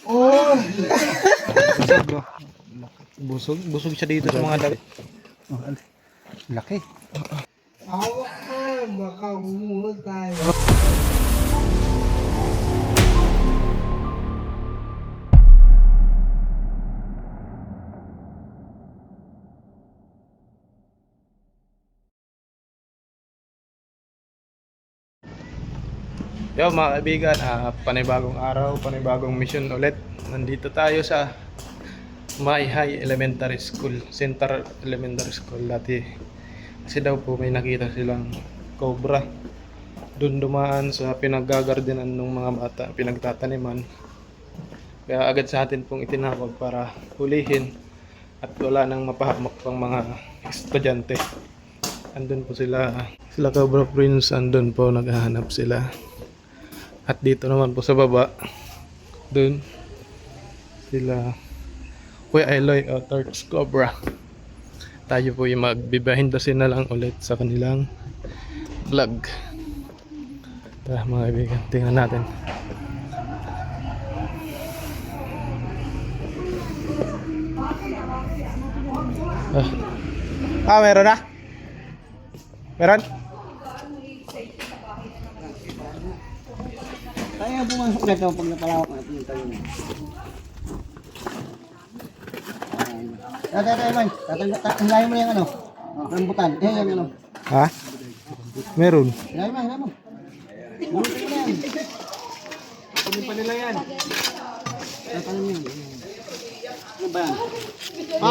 Oh! Busog siya dito sa mga damit. Oh, laki. Hawak ka, baka bumuhod tayo. Yo mga kaibigan, panibagong araw, panibagong mission ulit. Nandito tayo sa My High Elementary School, Center Elementary School dati. Kasi daw po may nakita silang cobra doon dumaan sa pinaggagardenan ng mga bata, pinagtataniman. Kaya agad sa atin pong itinawag para hulihin at wala nang mapahamak pang mga estudyante. Andun po sila Cobra Prince, andun po naghahanap sila. At dito naman po sa baba, dun sila Kuya Eloy o Torch Cobra. Tayo po yung magbibahindasin na lang ulit sa kanilang vlog. Tara mga kaibigan, tingnan natin. Meron na? Meron? Kaya pumasok na ito pag napalawak na ito yung tayo na. Hilahin mo na yung ano, rambutan. Yung ano. Ha? Meron. Hilahin mo. Bunutin mo na yan. Kunin pa nila yan. Patalim mo yan. Ano ba yan?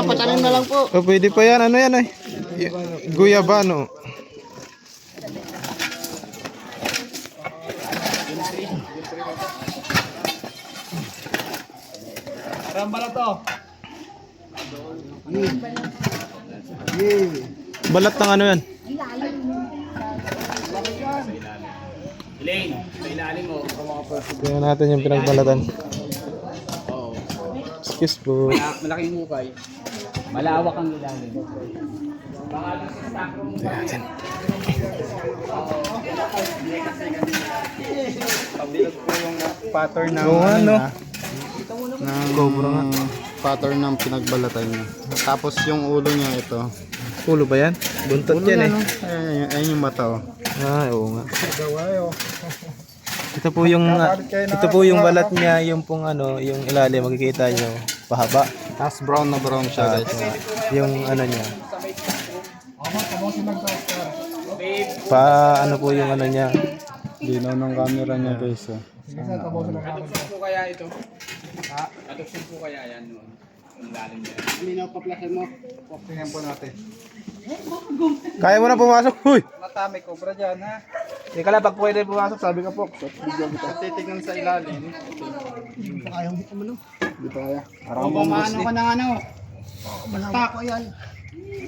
Patalim na lang po. Oh, pwede pa yan. Ano yan ay? Guyabano. Ramba na to. Balat ng ano yan? Elaine, sa ilalim mo. Tingnan natin yung pinagbalatan. Oo. Excuse po. Malaking hukay. Malawak ang ilalim. Baka doon sa stock room. Tingnan natin. Pabilog po yung pattern ng Oo, ano? ng Cobra nga. pattern ng pinagbalatan niya. Tapos yung ulo niya ito. Ulo ba yan? Buntot yan eh. Ayun yung mata oh. Oo nga. Ito po yung balat niya, yung pong ano, yung ilalim makikita nyo, pahaba. Tapos brown na brown siya guys. Yung ano niya. Ano po yung ano niya? Dinaw ng camera niya guys oh. Katugsin po kaya ito? Ha? Katugsin po kaya yan noon? Ang lalim niya. Linaw pa plahin mo. Tingnan po natin. Kaya mo na pumasok. Huy! Matami cobra dyan ha. Teka lang, pag pwede pumasok, sabi ka po. Titignan sa ilalim. Ayaw mo kumano. Di pa kaya. Kung pamaano ka ng ano, basta ko yan.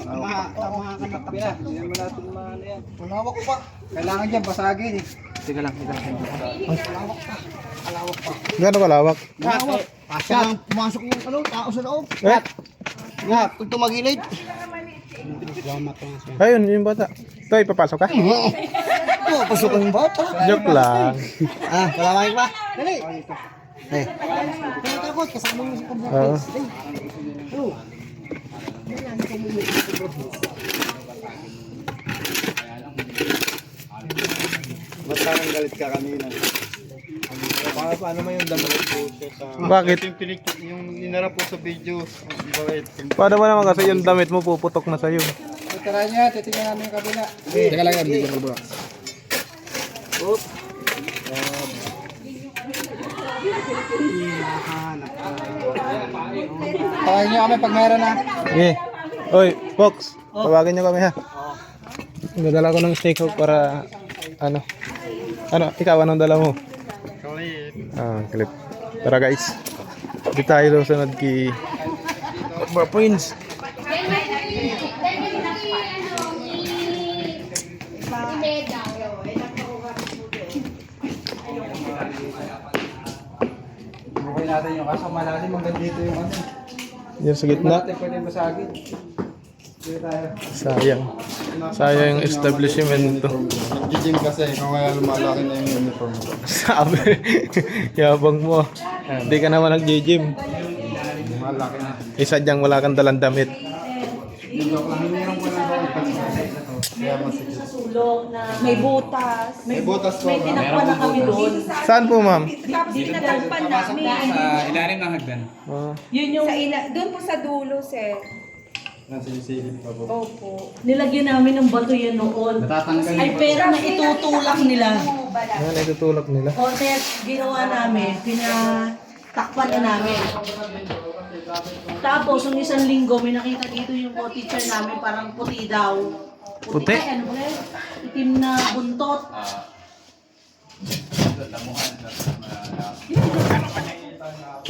Tamaha ka na tapsa. Hindi mo natin maano yan. Malawak ko pa. Kailangan dyan basagin eh. Teka lang. Malawak pa. Malawak pa. Gano'ng kalawak? Malawak. Kasi lang pumasok yung ano, tao sa loob. Eh? Nga, kung tumagilid. Ayun, yung bata. Ito, ipapasok ka? Oo, pasok yung bata. Joke lang. Kalawak pa. Dali. Eh. Kaya takot, kasama mo sa Oo. kumbakas. Oo. Ba't parang galit ka kanina? Paano mo yung damit po sa... Bakit? Yung inarap po sa video. Bakit? Paano mo naman kasi yung damit mo puputok na sa'yo? Tara niya, titignan namin yung kabila. Teka lang yan, hindi ko ba? Oop. Tawagin niyo kami pag meron na. Okay. Oy, Fox. Tawagin nyo kami ha. Dadala ko ng steak hook para ano? Ano? Ikaw, anong dala mo? Clip. Tara guys. Di tayo sunod kay Cobra Prince. Bukuin natin yung kaso malalim hanggang dito yung ano. Yan sa gitna. Natin pwede masagin. Dito tayo. Sayang. Sayang yung establishment nito. Nag-gym kasi kung kaya lumalaki na yung uniform. Sabi. Yabang mo. Hindi ka naman nag-gym. Malaki na. Isa diyang wala kang dalang damit. Kaya masikip. Sa sulok na may butas. May butas po May ba? tinakpan na kami doon. Saan po, ma'am? Tapos pinatagpan namin. Sa ilalim ng hagdan. Yun yung Doon po sa dulo, sir. Nasisilip pa po. Opo. nilagyan namin ng bato yan noon. Natatanggal Ay pera na itutulak nila. Ayan, itutulak nila. O ginawa namin, pinatakpan na namin. Tapos, yung isang linggo, may nakita dito yung co-teacher namin, parang puti daw. Puti? Ay, ano ba yun? Itim na buntot.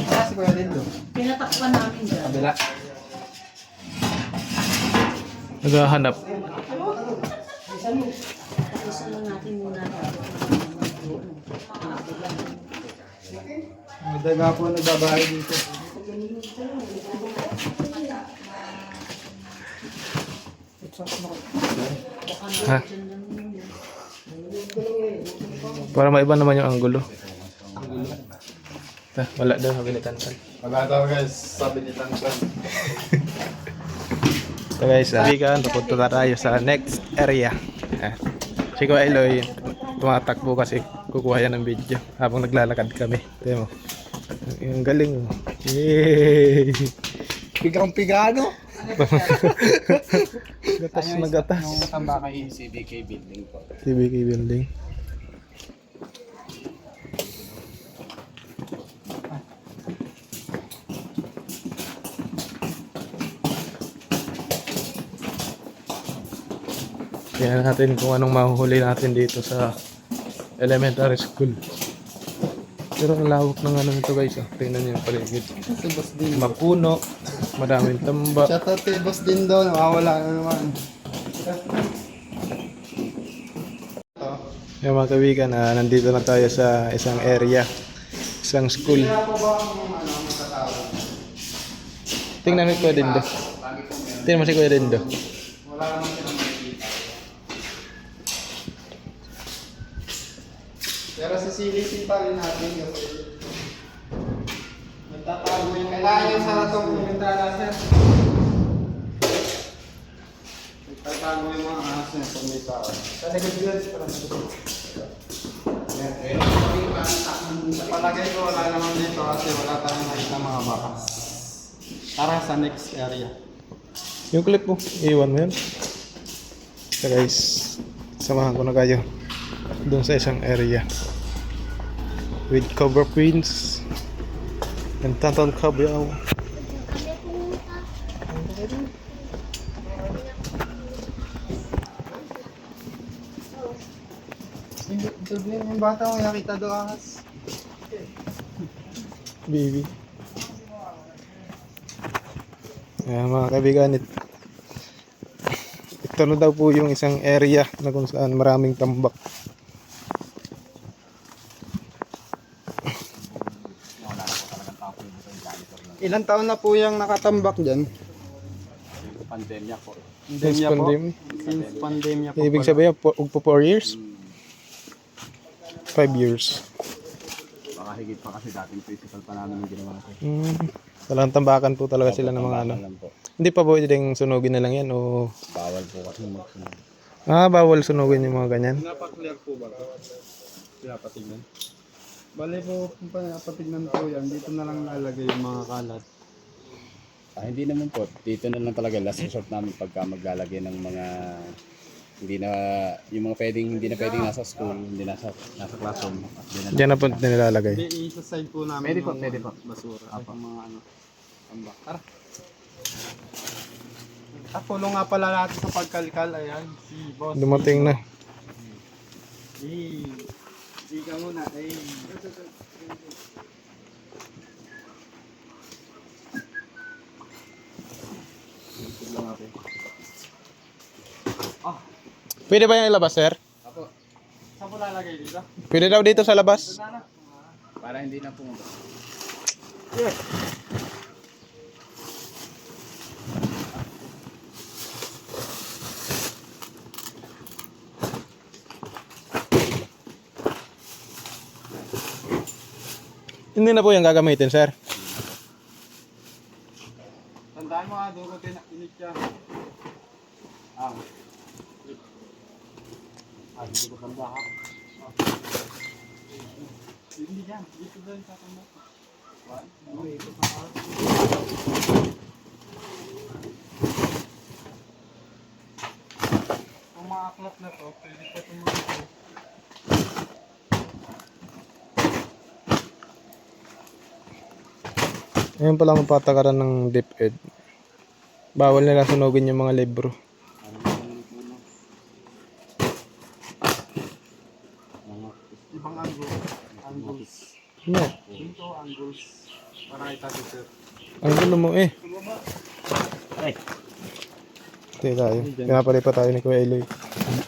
Kasi kuya din doon. Pinatakpan namin dyan. Kabila. Naghahanap. Tapos lang natin muna. May daga po nagbabahay dito. Ha? Para maiba naman yung anggulo. Wala daw, habilitan ka. Wala daw guys, sabi ni Tansan. So guys, bigan, papunta na tayo sa next area. Si Kuya Eloy, tumatakbo kasi kukuha yan ng video habang naglalakad kami. Tignan mo. Yung galing. Yay! Pigang-pigano. Gatas na gatas. Yung Tambakay CBK building po. CBK building. Tingnan natin kung anong mahuhuli natin dito sa elementary school. Pero ang lawak ng ano nito guys. Tingnan niyo yung paligid. Si Boss din. Mapuno, madaming tamba. Shoutout kay Boss din daw, nawawala na naman. Yung mga kaibigan, nandito na tayo sa isang area, isang school. Tingnan mo si Kuya Dindo. Tingnan mo si Kuya Dindo. Pero sisilipin pa rin natin kasi nagtatago yung kailangan yung sa itong bintana sir. Nagtatago yung mga ahas niya pag may tao. Sa negatives pa lang. Sa palagay ko wala naman dito kasi wala tayong nakita mga bakas. Tara sa next area. Yung clip mo, iwan mo yun. So guys, samahan ko na kayo doon sa isang area with Cobra Prince and Tantan Cabral. Sabihin yung bata may nakita doon ahas. Baby. Ayan mga kaibigan, ito na daw po yung isang area na kung saan maraming tambak. Ilang taon na po yung nakatambak dyan? Pandemya po. Since Pandemya po. pandemic. Since pandemya po. Ibig pala. sabihin, ugpo 4 years? 5 years. Baka higit pa kasi dating principal pa namin yung ginawa ko. Talagang tambakan po talaga sila ng mga ano. Alam po. Hindi pa po pwedeng sunugin na lang yan o... Bawal po kasi magsunod. bawal sunugin yung mga ganyan. Pinapa-clear po ba ito? Pinapatignan? Bale po, kung pinapatignan po yan, dito na lang lalagay yung mga kalat. Hindi naman po. Dito na lang talaga last resort namin pagka maglalagay ng mga hindi na yung mga hindi na pwedeng nasa school, hindi nasa classroom. Diyan na po nilalagay. Hindi, isa-side po namin Pwede po, yung pwede po. basura. At yung mga ano, tambak. Tara. Tulong nga pala natin sa pagkalkal, ayan, si Boss. Dumating na. Ika muna, Pwede ba yung ilabas, sir? Saan po lalagay dito? Pwede daw dito sa labas. Para hindi na pumunta. Hindi na po yung gagamitin, sir. Tandaan mo doon ko tinakilip siya. Hindi ko tanda ha. Hindi yan, dito doon sa tanda. Kung maaklap na to, pwede pa tumulong. Ngayon pa lang ang patakaran ng DepEd. Bawal nila sunugin yung mga libro. Ibang angles. No. Dito angles. Para kita si sir. Ang gulo mo eh. Hindi tayo. Pinapalay pa tayo ni Kuya Eloy.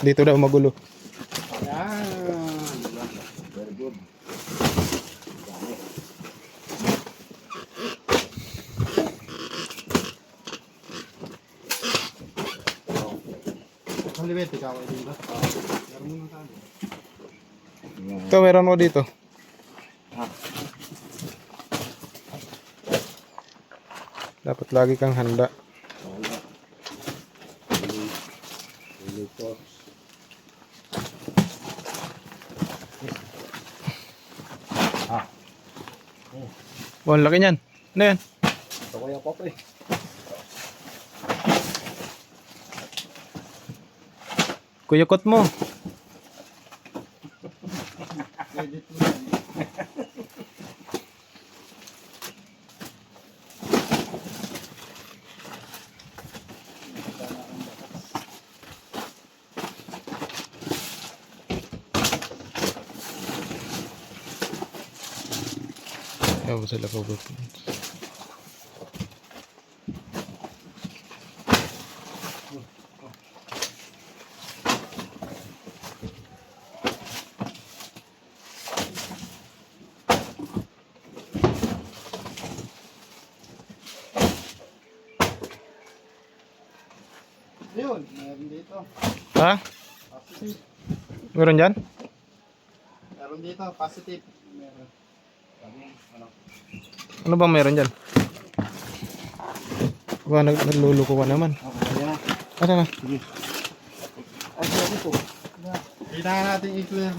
Dito daw magulo. Yan. Very good. Halibet, ikaw ay dito. Meron mo na tayo. Ito, meron mo dito. Dapat lagi kang handa. Oh, ang laki niyan. Ano yan? Ito ko yung pop eh. Kuyukot mo. Ayaw ko sila kugot. Ayun, meron dito. Ha? Positive. Meron dyan? Meron dito, positive. Meron. Ano bang meron dyan? Nagluluko ka naman. Ano na? Kailangan natin i-clear.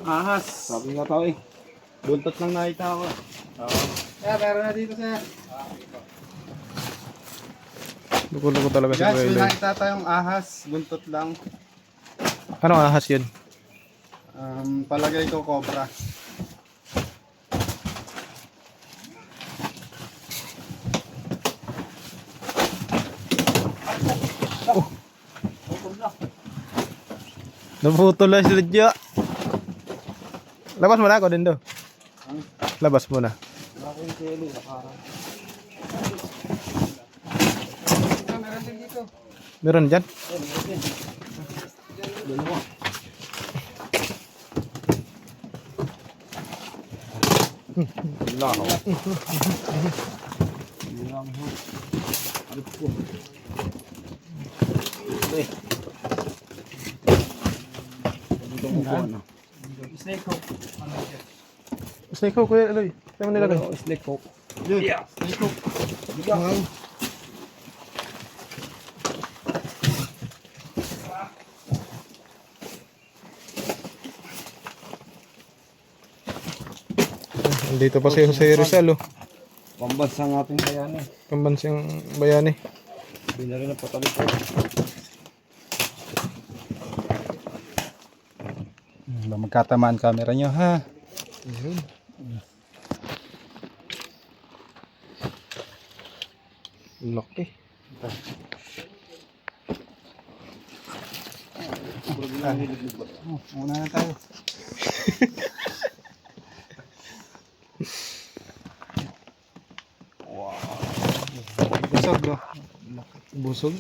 Ahas. Sabi nga tao eh. Buntot lang nakita ko. Kaya meron na dito sir. Luko-luko talaga si Guys, Kuya may Eloy. nakita tayong ahas. Buntot lang. Anong ahas yun? Palagay ko cobra. Naputol na si Lidya. Labas mo na ako din do. Labas mo na. Meron dyan? Snake hook, Kuya Eloy. Saan mo nilagay? Snake hook. Yun. Snake hook. Wow. Andito pa si Jose Rizal, oh. Pambansang ating bayani. Pambansang bayani. Binari na patalit ko. Magkatamaan camera nyo ha. Laki. Muna na tayo. Busog bro.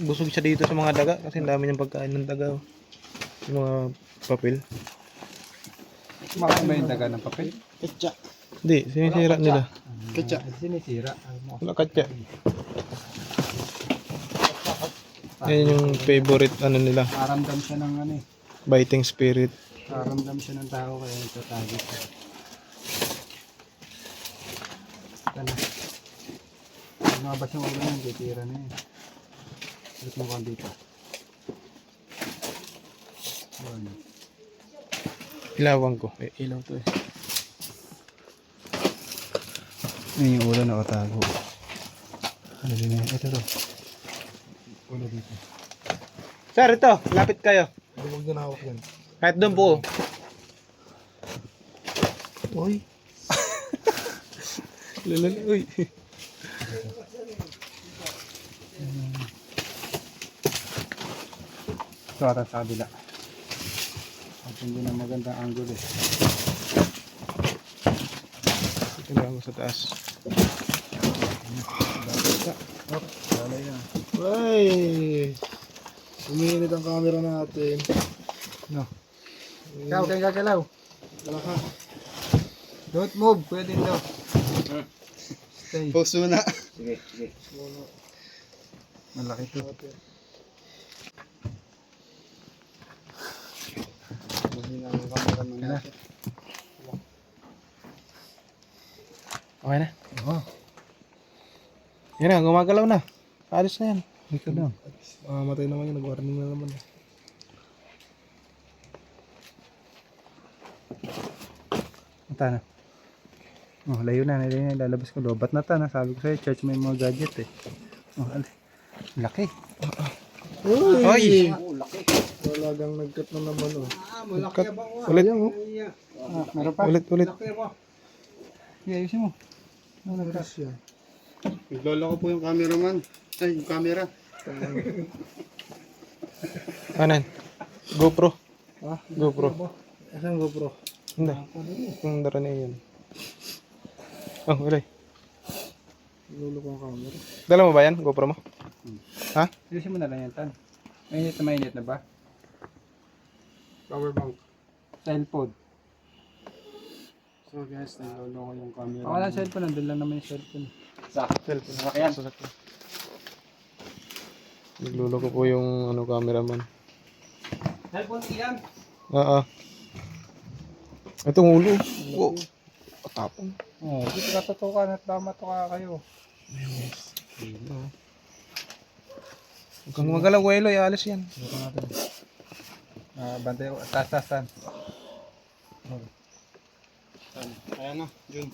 Busog siya dito sa mga daga kasi ang dami niyang pagkain ng daga, oh. Yung mga papel. Kumakain ba yung daga ng papel? Ketcha. Hindi, sinisira nila. Ketcha. Wala katya. Yan yung favorite ano nila, Maramdam siya ng ano eh. biting spirit. Karamdam siya ng tao kaya nagtatago siya. Ito na. Pag mabas yung ulo yan, titira na yun. Ulit mo kang dito. Ano? Ilawan ko. Ilaw to eh. Yun yung ulo nakatago. Ano din yan? Ito to. Ulo dito. Sir, ito. Lapit kayo. Huwag na hawak yan. Kahit doon po. Uy! Lalala. Uy. Ito ata sa kabila. At hindi na magandang angle eh. Tingnan mo sa taas. Wala yan. Ay! Umiinit ang camera natin. No. Ikaw, kaya gagalaw. Wala ka. Don't move. Pwede daw. Stay. Post mo na. Sige, sige. Malaki to. Mahina ang camera ng Kaya na. Okay na. Oo. Yan na, gumagalaw na. Alis na yan. Ito daw. Matay naman yun. Nag-warning na naman. Ito na. Oh, layo na. Lalabas ko. Lobat na ta. Sabi ko sa'yo, church may mga gadget eh. Oh, laki. Oy! Talagang nag-cut na naman. Oh. Ulit. Meron pa? Ulit, ulit. Yeah, ayusin mo. Nag-cut siya. Naglolo ko po yung cameraman. Ay, yung camera. Kanan. GoPro. Ha? GoPro. Asan GoPro? Hindi. Kung dara na yun. Oh, ulay. Lulo ko ang camera. Dala mo ba yan? GoPro mo? Ha? Ayusin mo na lang yan, Tan. Mainit na ba? Power bank. Cellphone. So guys, naglolo ko yung camera. Wala cellphone. Nandun lang naman yung cellphone. Cellphone. Sasakyan. Naglulo ko po yung cameraman. Cellphone ilan? Oo. Itong ulo. Oh. Patapon. Oh, dito katutukan at matuka kayo. Huwag kang magalaw, Welo. Ialis yan. Dito natin. Bantay ko. Tas, Tan. Ayan na, Jun.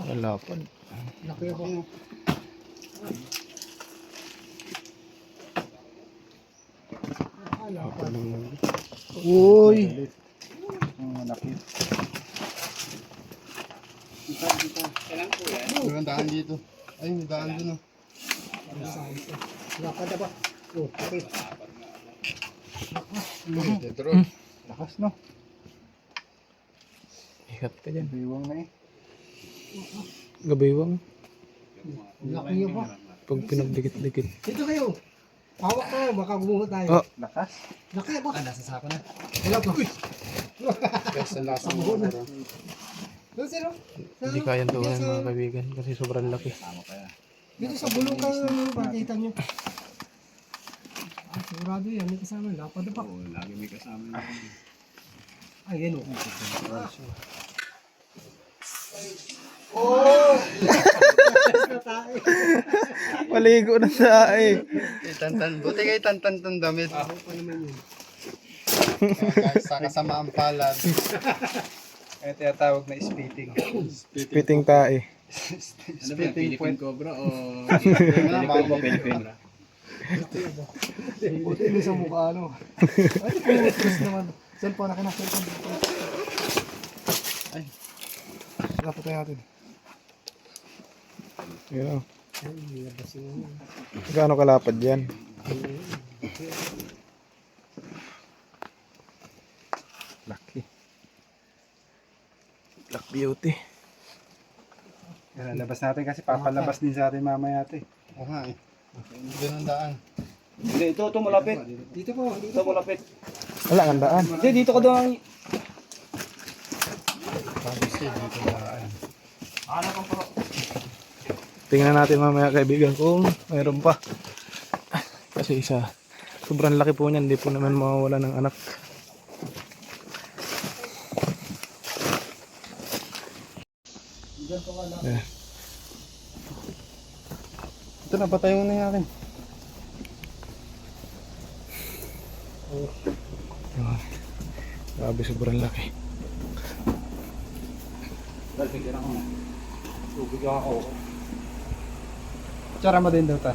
Wala pa. Laki ako. Uy! Laki. May daan dito. Ay, may daan dun. Lakas, no? Ikat ka dyan. Biwang na eh. Gabaywang. Laki niyo po. Pag pinagdikit-dikit. Dito kayo. Hawak tayo, baka bumuha tayo. Oh. Lakas. Laki po. Nasa sako na. Wala po. Guys, ang lasa mo. Doon sino? Hindi kayang tuwan mga kaibigan kasi sobrang laki. Dito sa bulong ka pakita nyo. Ah, sigurado yan, may kasama. Lapad na pa. Oo, lagi may kasama. Ay, yan o. Maligo na sa Tantan. Buti kayo tantan damit. Ano pa naman yun? Guys, sa kasamaang palad. Ito yung tawag na spitting. Piting tae. Spitting point. Cobra o Philippine. Buti mo sa mukha, ano. Ay, putos naman. Cellphone, akin na, cellphone. Ay. Lapot tayo natin. Yun o. Gaano kalapad yan? Laki. Black beauty. Yan, labas natin kasi papalabas din sa atin mamaya ito eh. Oo nga eh. Doon ang daan. Dito po, dito po. Wala kang daan. Hindi, dito ka doon. Tingnan natin mamaya kaibigan kung mayroon pa. Kasi sobrang laki po niyan. Hindi po naman mawawala ng anak. Yeah. Ito na, patay mo na yung akin. Grabe, sobrang laki. Tsara mo din daw ta.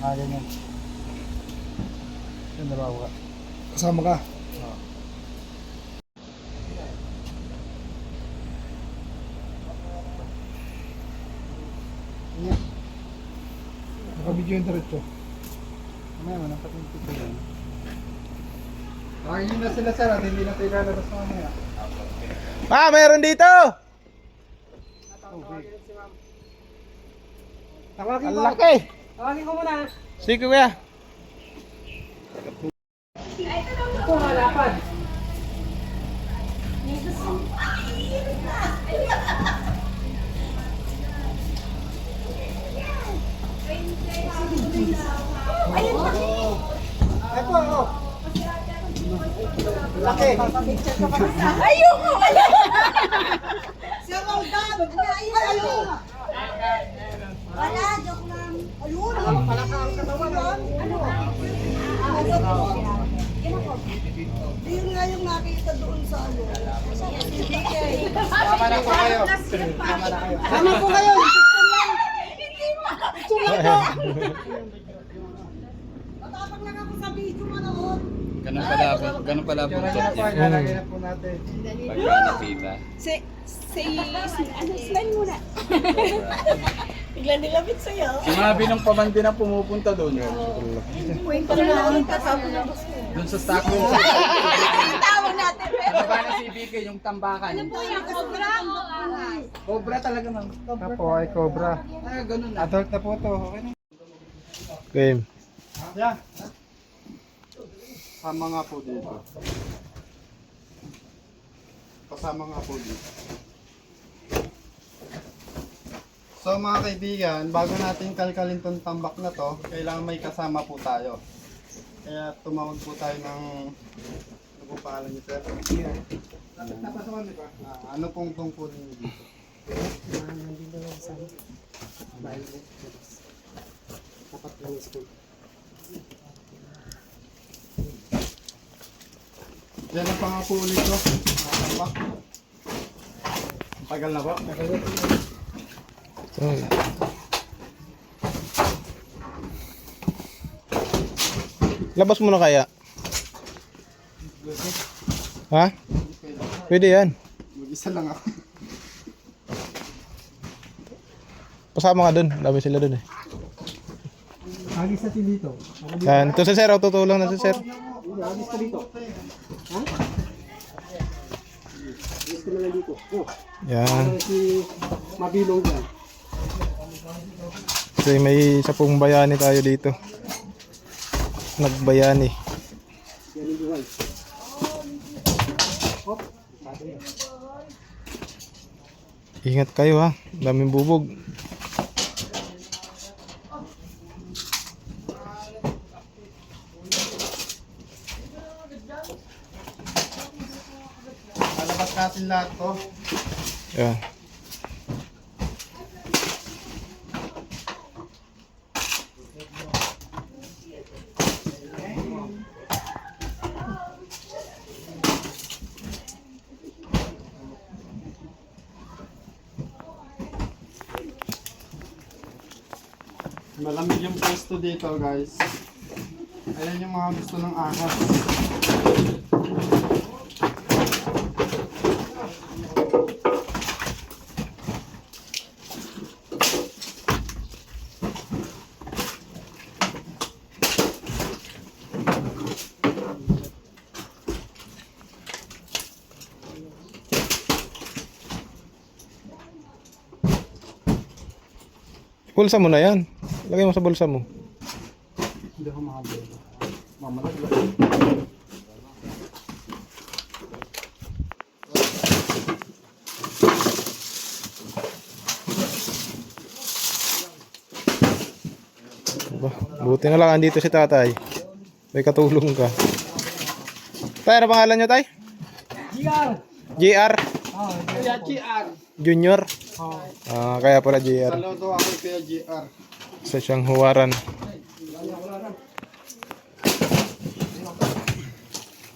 Ganyan. Yan, nabawa ka. Kasama ka. Nakabidyo yung diretso. Mamaya mo, napatintik ko yan. Yun na sila sir, at hindi na tayo lalabas mamaya. Ah, mayroon dito! Ang laki! Sige kuya. Ito, oh! Laki! Ayoko! Siya kang dami! Ayoko! Wala, joke lang. Ayun! Palakang katawan lang. Ano? Yun nga yung nakita doon sa ano. Tama na po kayo. Tama na kayo. Tama po kayo. Matapang lang ako sa video manood. Ganun pala Yun na buntot po, niya. ilalagay na po natin. Pagka nakita. Slime muna. Bigla nilapit sa'yo. Sinabi ng pamangkin na pumupunta doon. Kwento na lang kasama na gusto. Doon sa stock room. Tawag natin. Ano ba na si BK yung tambakan? Ano po yung cobra? Cobra talaga ma'am. Ito po ay cobra. Ah, ganun na. Adult na po to. Okay na. Game. Yeah. Kasama nga po dito. Kasama nga po dito. So mga kaibigan, bago natin kalkalin tong tambak na to, kailangan may kasama po tayo. Kaya tumawag po tayo ng... Ano po pangalan niyo, sir? Ano pong tungkulin niyo dito? Yan ang pangako ulit ko. Tambak. Tagal na po. Labas mo na kaya? Ha? Pwede yan. Mag-isa lang ako. Pasama ka dun. Dami sila dun eh. Agis natin dito. Yan. Ito si sir. O, tutulong na si sir. Yan. Mabilong dyan. Kasi may isa pong bayani tayo dito. Nagbayani. Ingat kayo ha. Daming bubog. Lalabas natin lahat to. Yan. Malamig yung pwesto dito guys. Ayan yung mga gusto ng ahas. Bulsa mo na yan. Lagay mo sa bulsa mo. Hindi ako makabili. Mamalag. Buti na lang andito si tatay. May katulong ka. Tay, ano pangalan nyo, Tay? GR. JR Oh, Kuya GR. Junior. Oh. Kaya pala JR. Saludo ako kay GR. Sa siyang huwaran.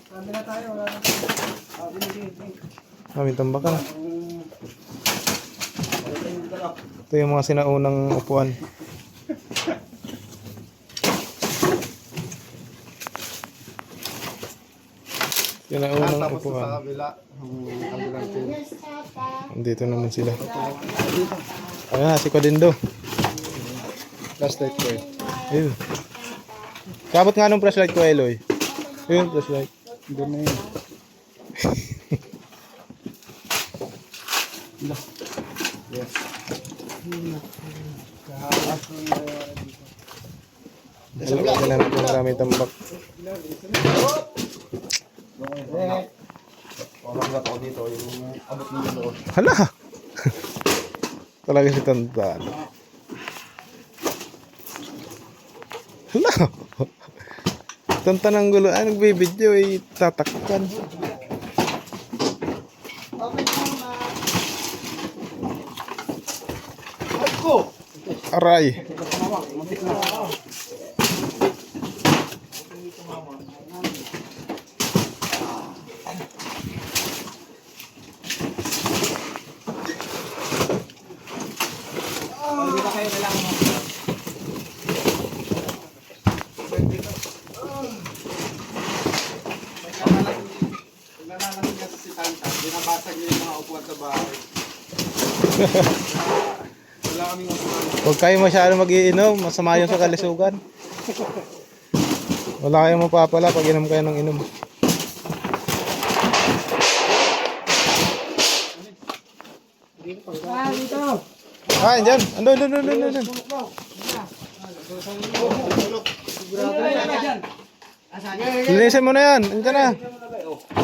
Sabi na tayo, wala na. Aming tambakan. Ito yung mga sinaunang upuan. Sinaunang Tapos sa upuan. kabila. Kabilang team. Dito naman sila. Ayan na, si Kodindo. Flashlight ko eh. Ayun. Kabot nga nung flashlight ko, Eloy. Ayun, flashlight. Doon na yun. Yes. Dala na po maraming tambak. Hala! Talaga si Tantan. Hala! Tantan ang gulo. Ay, nagbibideo ay tatakpan. Aray! Nanalamig kasi si Tanta. Binabasag niya yung mga upuan sa bahay. Wala kaming upuan. Huwag kayo masyado mag-iinom. Masama yun sa kalisugan. Wala kayong mapapala pag inom kayo ng inom. Dito. Ah, andyan. Andun. Linisin mo na yan. Andyan na.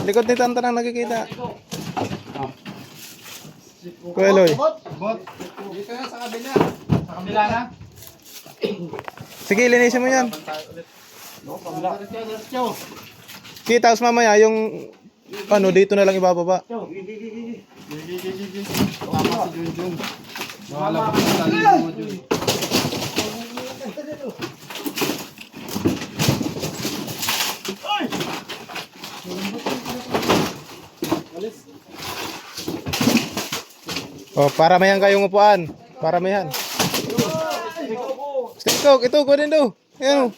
Likod ni Tantan ang nakikita. Kuya Eloy. Bot, dito na sa kabila. Sa kabila na. Sige, linisin mo yan. Diretso. Kita, tapos mamaya yung ano, dito na lang ibababa. Gigi. Tama si Junjun. Makalabas na talino mo, Jun. Oh, para mayan kayong upuan. Para mayan. Ito, kunin daw. Ayan.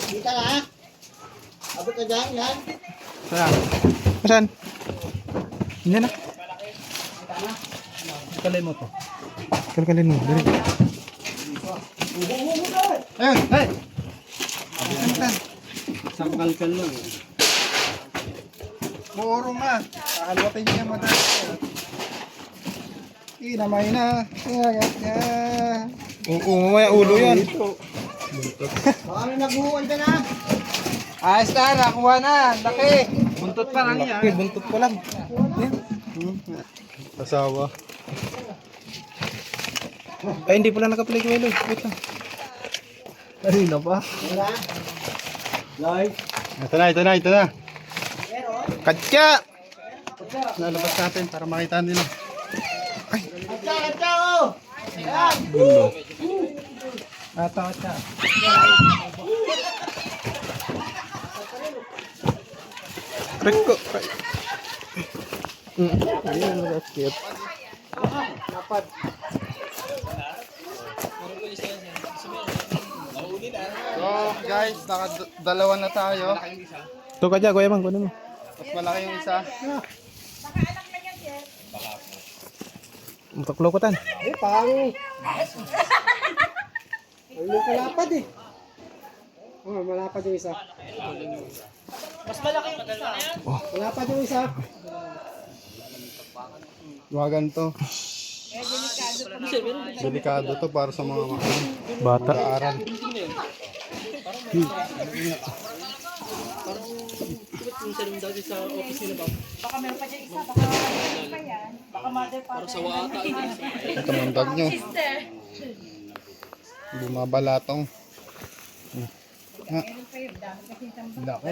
Dito na. Abot ka dyan, yan. Saan? Yan na. Kalay mo to. Kalkalin mo. Dali. Ayun, hey! Isang kalkal lang. Muurong na. Kakalwatin niya madali. Inamay na. Oo, mamaya ulo yan. Baka may naghuhuan ka na. Ayos na, nakuha na. Laki. Buntot pa lang yan. Okay, buntot pa lang. Asawa. Ay, hindi pala nakaplay ko, Eloy. Wait lang. Kanina pa. Wala. Loy. Ito na. Katya! Lalabas natin para makita nila. Atsa, oh. Ayan. Atsa. Reko. Ayan, nakakit. So guys, dalawa na tayo. Ito ka dyan, Kuya Mang, kunin mo. Mas malaki yung isa. Mataklokotan. Pang. Ay, malapad eh. Oh, malapad yung isa. Mas malaki yung isa. Malapad yung isa. Wagan to. Delikado to para sa mga Bata. mag-aaral. Baka meron pa dyan isa, baka pa yan. Baka mother pa. Para sa wata. Ito ang dog nyo. Bumabalatong. Ha? Lako.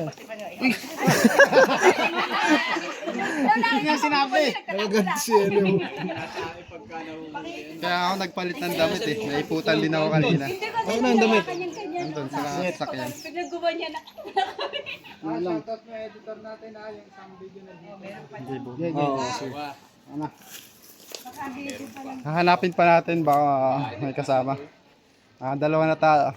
Hindi nga sinabi. Kaya ako nagpalit ng damit eh. Naiputan din ako kanina. Ano na ang damit? Nandun sa sasakyan. Pinagguba niya na. Hahanapin pa natin baka may kasama. Dalawa na tayo.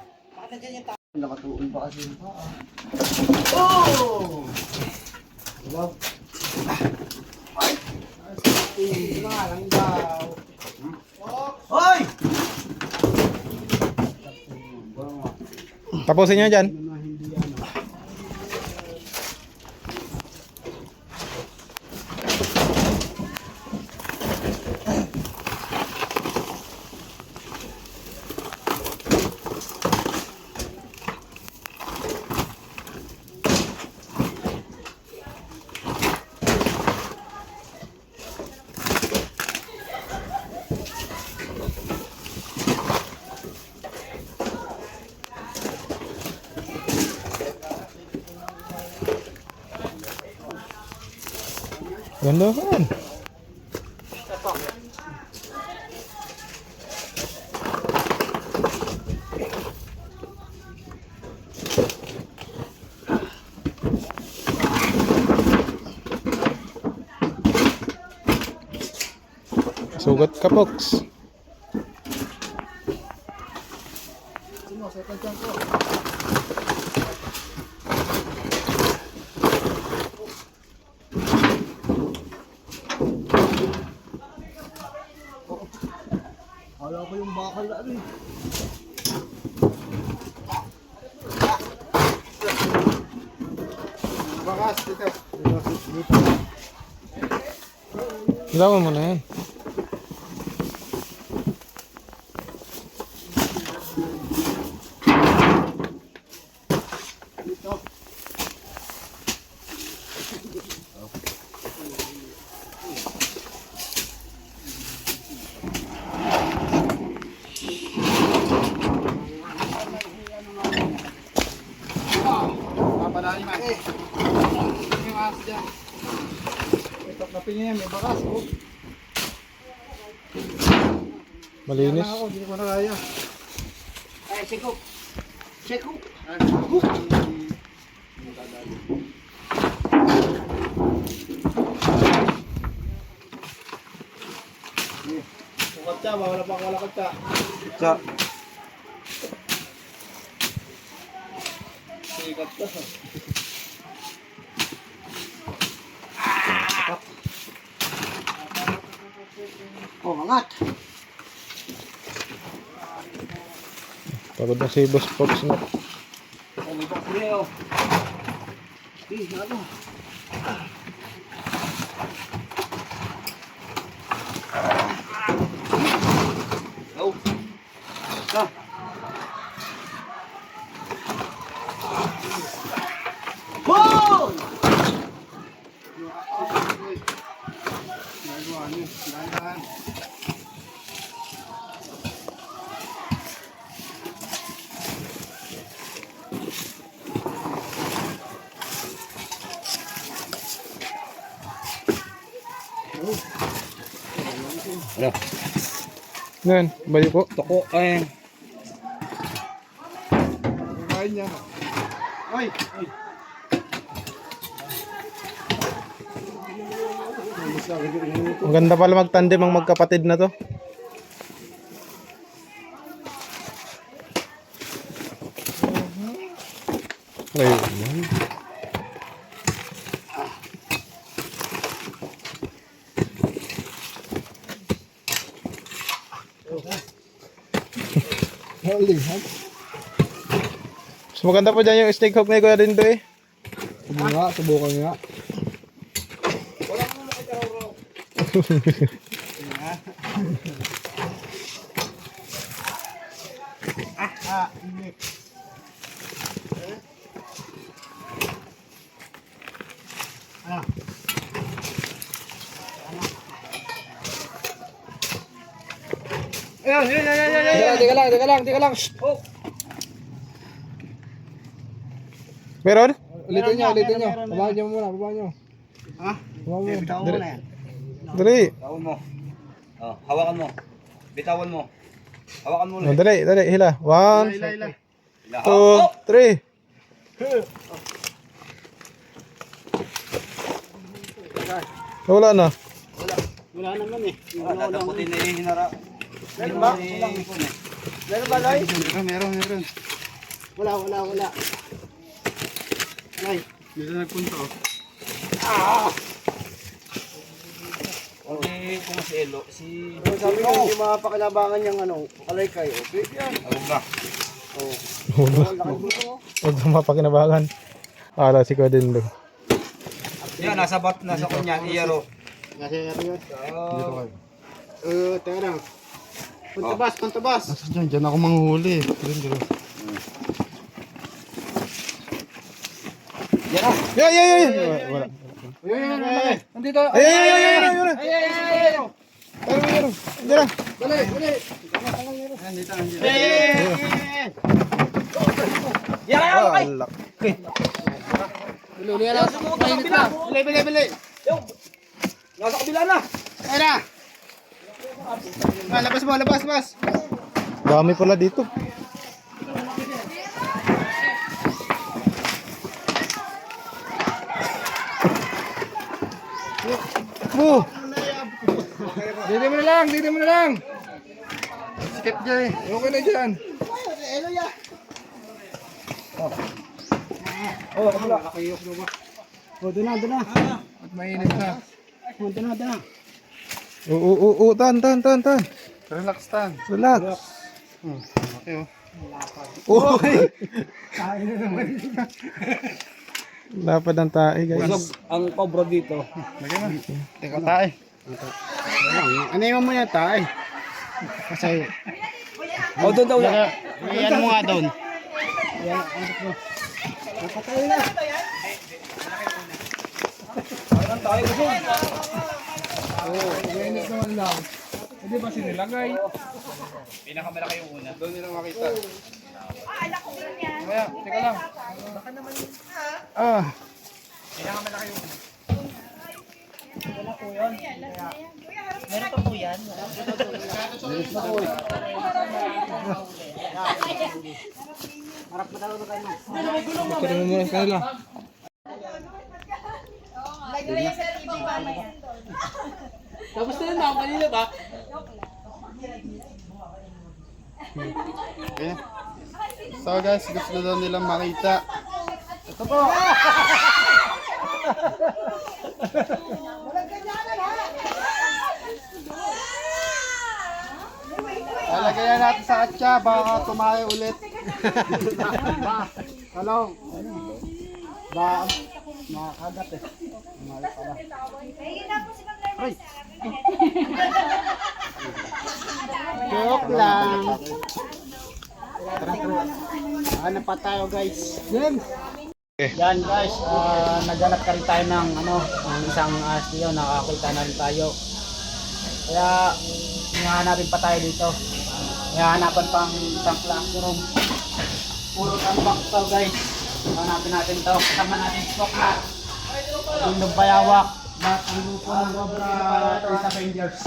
Tapusin nyo dyan. Ganda kan? Sugat ka, Pox. Bakas dito. Lawan mo na yan. Papadali man. Yung aso dyan. Ito kapin niya, may bakas. Oh. Malinis. Ako, hindi ko na kaya. Ay, siko. Siko. Kukat siya, wala pa wala ka. Sa. Sikat ka. Oh, mangat. Pagod na si Boss Pox na. Oh, may bakuli oh. Ano? Oh. Ah. Boom! Nagawa niyo, dahan-dahan. Ano? Yan, balik ko. Toko, ay. Kain niya. Oy! Oy! Maganda pala magtandem ang magkapatid na to. Ayun. Mas maganda po dyan yung snake hook ni Kuya Rindo eh. Subukan nga. Teka lang. Shh. Oh. Meron? Ulitin nyo. Babaan nyo muna. Ha? Babaan mo. Bitawan mo na yan. Dali. Bitawan mo. Oh, hawakan mo. Bitawan mo. Hawakan mo Oh, dali. Hila. 1, Ila. 2, 3. Wala na. Wala naman eh. Puti na yung hinara. Meron ba? Meron ba, Loy? Meron. Wala. Loy. Dito nagpunta oh. Okay, kung si Elo, si... Sabi ko, hindi mapakinabangan yung kalay kayo. Pwede yan. Awag na. Huwag na mapakinabangan. Ala si Kuya Dinlo. Yan, nasa kanya, iyaro. Nasa ero yun. Dito kayo. Teka lang. Puntabas. Nasa dyan ako manghuhuli. Dito. Yan. Wala. Nandito. Ayun. Diyan. Dali. Nandito. Wala. Bili na. Mainit na. Bili. Nasa kabila na. Ayun na. Labas. Dami pala dito. Bu. Dito mo na lang. Skip dyan eh. Okay na dyan. Doon na. At mainit na. Doon na. Tan. Relax tan. Relax. Okay oh. Uy. Lapad ng tae, guys. Ang cobra dito. Lagyan na. Teka tayo. Ano yung mo yan, tay? Kasi, O, doon daw lang. Iyan mo nga doon. mainit naman lang. Hindi ba sinilagay? Pinakamalaki yung una. Doon nila makita. Kaya, teka lang. Ikunin mo muna sa kanila. Tapos na yun, kanina ba? Okay. So guys, gusto daw nilang makita. Ito po. Lalagayan natin sa katsa, baka tumayo ulit. Talong. Ba, nakagat eh. Joke lang. Ano pa tayo guys? Yan guys, naghanap ka rin tayo ng isang STO, nakakita na rin tayo. Kaya hinahanapin pa tayo dito. Hihanapan pang isang classroom. Puro tambak to guys. Hanapin natin to. Kasama natin stock na. Dindog Bayawak. Ang grupo ng Cobra Trees Avengers.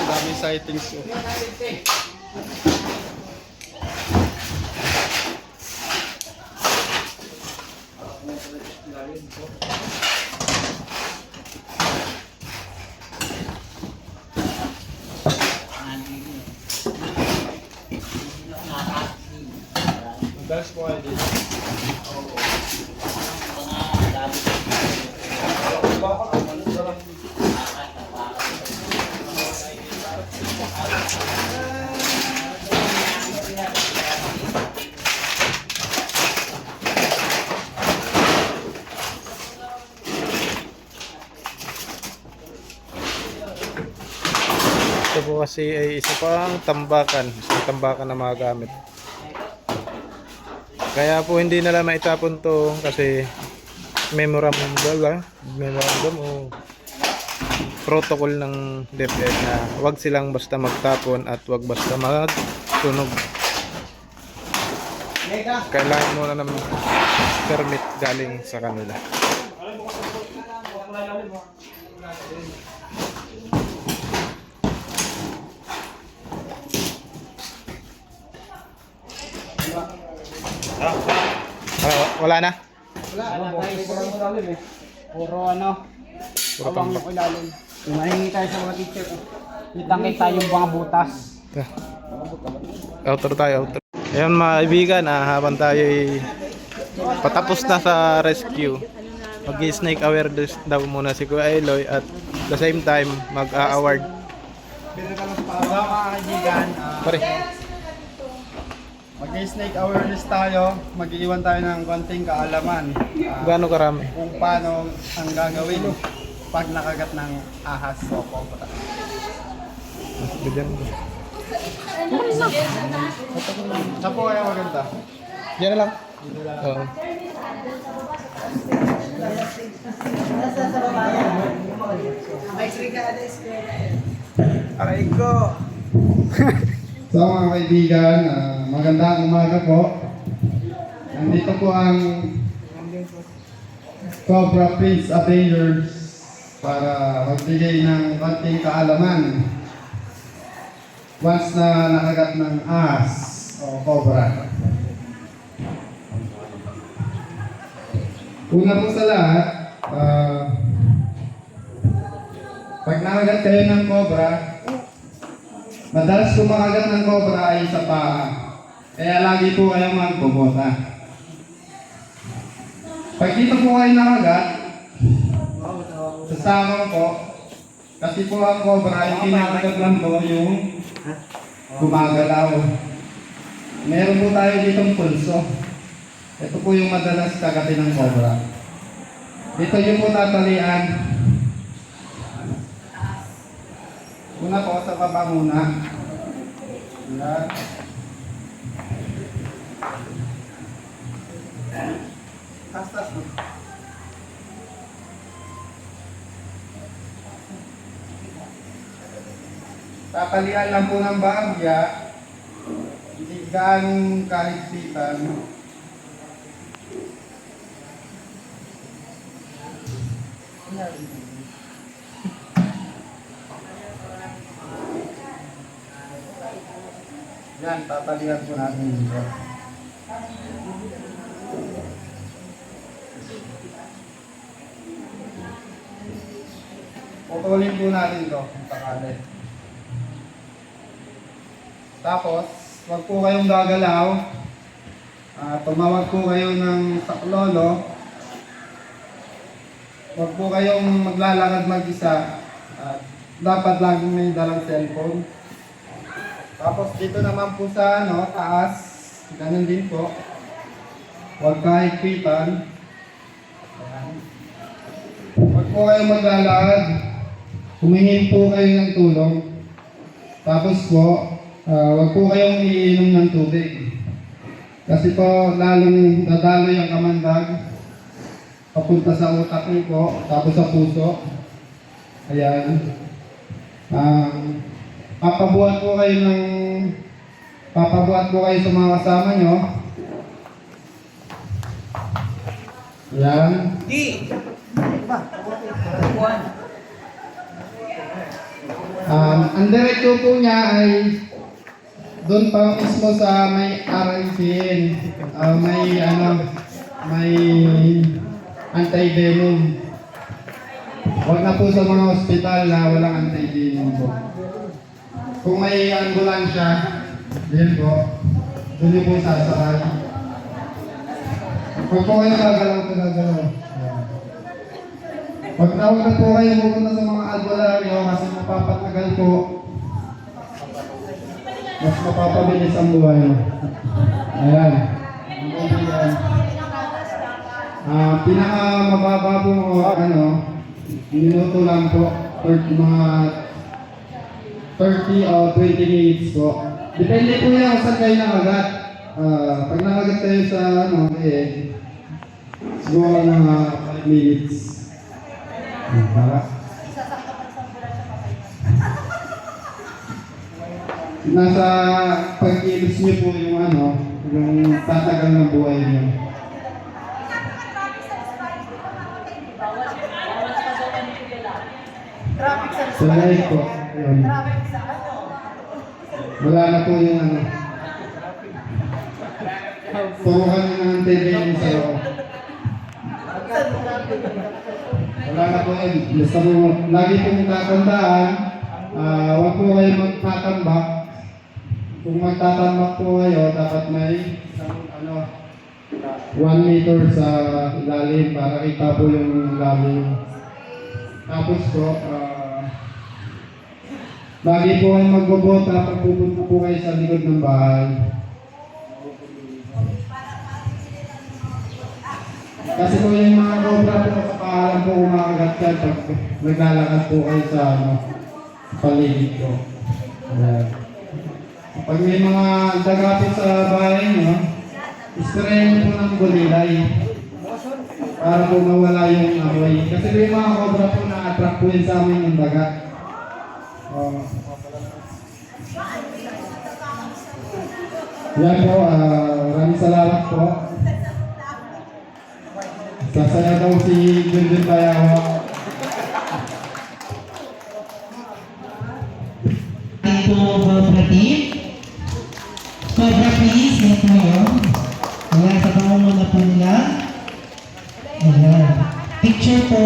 Dami sightings ko. That's why I did. pharmacy ay isa pang tambakan. Isang tambakan na mga gamit. Kaya po hindi nila maitapon to kasi memorandum o protocol ng DepEd na wag silang basta magtapon at wag basta magsunog. Kailangan muna ng permit galing sa kanila. Wala na? Puro ano, Puro awang tambak. yung ilalim. Mahingi tayo sa mga teacher. Itangkay tayo yung mga butas. Outro tayo, outro. Ayun mga kaibigan, habang tayo patapos na sa rescue, mag-snake awareness daw muna si Kuya Eloy at the same time mag-award. Mga kaibigan, Pare, mag-snake awareness tayo. Mag-iwan tayo ng konting kaalaman. gaano karami? Kung paano ang gagawin pag nakagat ng ahas o cobra. Bigyan mo. Sa po kaya maganda? Yan na lang. Oo. Aray ko! So mga kaibigan, magandang umaga po. Nandito po ang Cobra Prince Avengers para magbigay ng konting kaalaman once na nakagat ng ahas o cobra. Una po sa lahat, pag nakagat kayo ng cobra, madalas kumakagat ng cobra ay sa paa. Kaya lagi po kayong magbubota. Pag dito po kayo nakagat, sa samang po, kasi po ang cobra, yung kinakagat lang po yung gumagalaw. Meron po tayo ditong pulso. Ito po yung madalas kagatin ng cobra. Dito yung po tatalian. Una po sa baba muna. Yan. Tastas mo. Tatalian lang po ng bahagya. Hindi gaanong kahigpitan. Yan, tatalian po natin dito. Putulin po natin ito, kung sakali. Tapos, wag po kayong gagalaw. Tumawag po kayo ng saklolo. Wag po kayong maglalakad mag-isa. Dapat laging may dalang cellphone. Tapos dito naman po sa taas, ganun din po. Huwag kahigpitan. Ayan. Huwag po kayong maglalakad. Humingi po kayo ng tulong. Tapos po, huwag po kayong iinom ng tubig. Kasi po, lalong dadalo yung kamandag papunta sa utak niyo po, tapos sa puso. Ayan. Papabuhat po kayo sa mga kasama nyo. Ayan. Ang diretso po niya ay doon pa mismo sa may RNCN. May anti-venom. Huwag na po sa mga ospital na walang anti-venom po. Kung may ambulansya, yan po, doon yung po sasakay. Huwag po kayo gagalaw. Huwag na po kayo pupunta sa mga albularyo kasi mapapatagal po. Mas mapapabilis ang buhay. Ayan. Pinakamababa po minuto lang po for mga 30 o 20 minutes po. Depende po yan kung saan kayo nakagat. Pag nakagat kayo sa siguro mga 5 minutes. Para. Nasa pagkilos niyo po yung tatagal ng buhay niyo. Sa live po. Ayun. Wala na po yung turukan na ng TV yung sa loob. Wala na po yun. Basta po, lagi pong tatandaan, huwag po kayo magtatambak. Kung magtatambak po kayo, dapat may 1 meter sa ilalim para kita po yung ilalim. Tapos po, lagi po kayo magbobota pag pupunta po kayo sa likod ng bahay. Kasi po yung mga cobra po sa paalam po umakagat yan pag naglalakad po kayo sa paligid ko. Pag may mga dagapit sa bahay nyo, isprayan po ng gulilay para po mawala yung amoy. Kasi may mga cobra po na-attract po yun sa amin yung daga. Yan po, maraming salamat po. Sasaya daw si Junjun Bayawa. Ito, Cobra Team. Cobra please, next mo yun. Ayan, sa pangunguna po nila. Ayan. Picture po.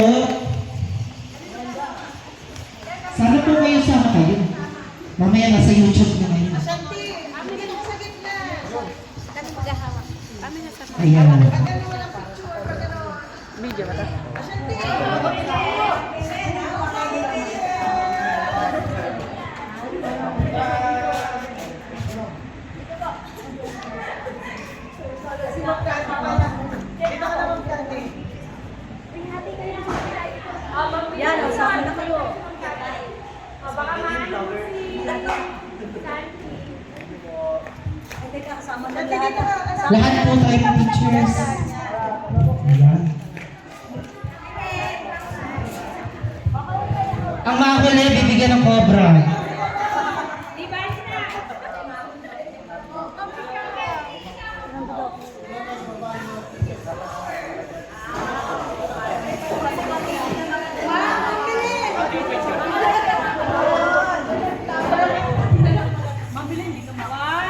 Sana po kayo sama kayo. Mamaya nasa YouTube na ngayon. Ayan. Yan, sama na kayo. Lahat po tayo ng pictures. Ayan. Ang mahuli, bibigyan ng cobra.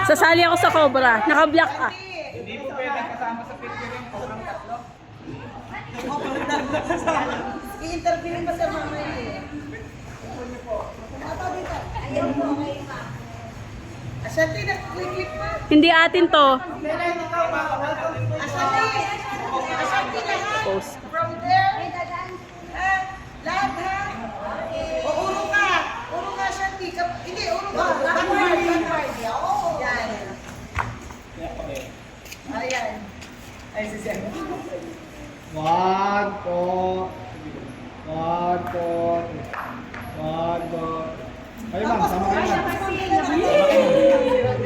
Sasali ako sa Cobra. Naka-block ka. Hindi po pwedeng kasama sa picture yung Cobra tatlo. I-interview pa sa mama eh. Ayaw po kayo ma. Asante na, click pa. Hindi atin to. Asante lahat. Post. From there. Lahat ha. O uro ka. Uro ka, Asante. Hindi, uro ka. Backward. Oo. Yan. Ayan. Ay, si Sam. 1, 2, 1, 2, 1, 2. Kayo ma'am, sama kayo ma'am.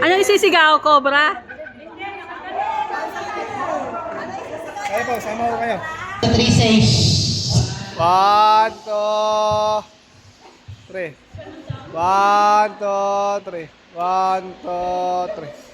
Ano isisigaw, Cobra? Kayo po, sama ko kayo. 3 says. 1, 2, 3. 1, 2, 3. 1, 2, 3.